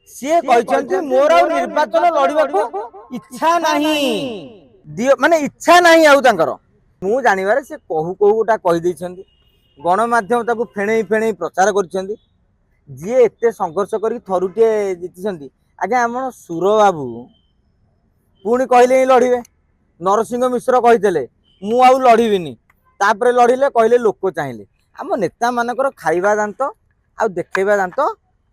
सी कहते मोर निर्वाचन लड़वा इच्छा नहीं माने इच्छा नहीं आउ मु जानवर से कहू कहू गोटा कहीदे गणमाध्यम फेणई फेणई प्रचार कर जी एत संघर्ष कर थरुटे जीति आज्ञा आम सुर बाबू पुणी कहले लड़े नरसिंह मिश्र कही मु आउ लड़बीनी तापर लड़िले कहले लोक चाहिए आम नेता मानकर खाइबा दांत आ देखा दांत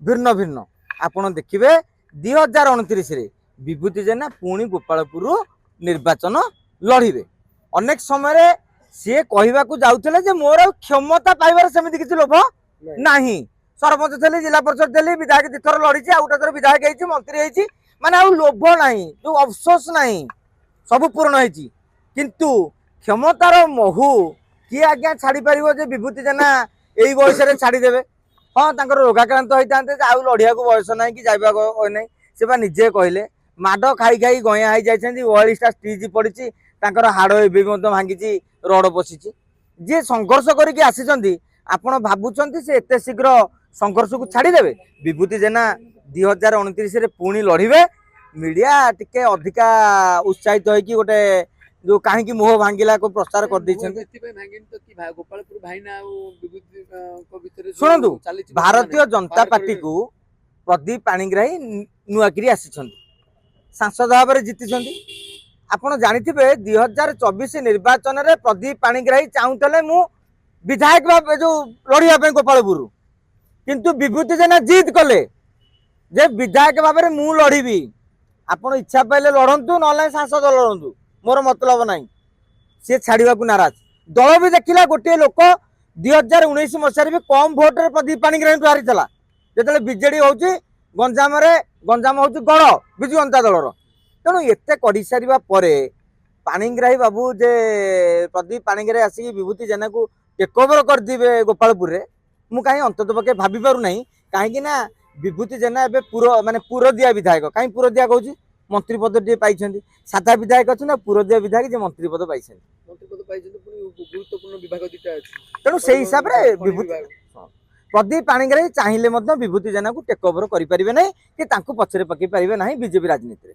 भिन्न भिन्न आपण देखिए 2029 विभूति जेना पुणी गोपालपुर निर्वाचन लड़े अनेक समय सी कहवाक जाऊे मोर क्षमता पाइबार सेमती किसी लोभ नहीं सरपंच थे जिला परिषद थे विधायक दिथर लड़ी आउ गोटे थर विधायक होती मंत्री होती माने आउ लोभ नहीं जो अफसोस नहीं सब पूर्ण होती किंतु क्षमतार महू किए आज्ञा छाड़ी पार जे विभूति जेना यही बयस छाड़देवे हाँ तर रोगाक्रांत होता आउ लड़िया बयस ना कि जाइबा ना से निजे कहले माड खाई खाई गया हो जाती 42टा स्टिच पड़ी हाड़ एवं भांगी रड पशि जी संघर्ष करके आसी आपण भावुं से एत शीघ्र संघर्ष को छाड़देवे विभूति जेना 2029 पुणी लड़े मीडिया टिके अधिका उत्साहित हो गोटे जो कहीं मोह भांगिला को प्रचार कर शुणु भारतीय जनता पार्टी को प्रदीप पाणिग्राही नुआकिरी आसी सांसद भाव में जीति आपड़ जाथे 2024 निर्वाचन में प्रदीप पाणिग्राही चाहूले मु विधायक भाव जो लड़ाई गोपालपुर किंतु विभूति जेना जिद कले जे विधायक भाव में मु लड़बी आपड़ इच्छा पाइले लड़ू ना सांसद लड़ू मोर मतलब नहीं सी छाड़ा नाराज दल भी देखला गोटे लोक 2019 मसीह भी कम भोटे प्रदीप पाणिग्राही हारी जो बीजेडी हूँ गंजाम हूँ गढ़ विजु जनता दलर तेणु एत कर सारा पाणिग्राही बाबू जे प्रदीप पाणिग्राही आसिक विभूति जेना को टेक ओवर करदे गोपालपुर मु कहीं अंतत पक्षे भाभी पार ना कहीं विभूति जेना ए माने पुरदिया विधायक कहीं पुरदिया कहूँ मंत्री पद टे पाई साधा विधायक अच्छे ना पुरदिया विधायक जे मंत्री पद पाई तेणु से हिसाब से विभूति प्रदीप पाणिग्राही चाहिए विभूति जेना को टेक ओवर करें ना कि पछरे पकई पारे ना बीजेपी राजनीति।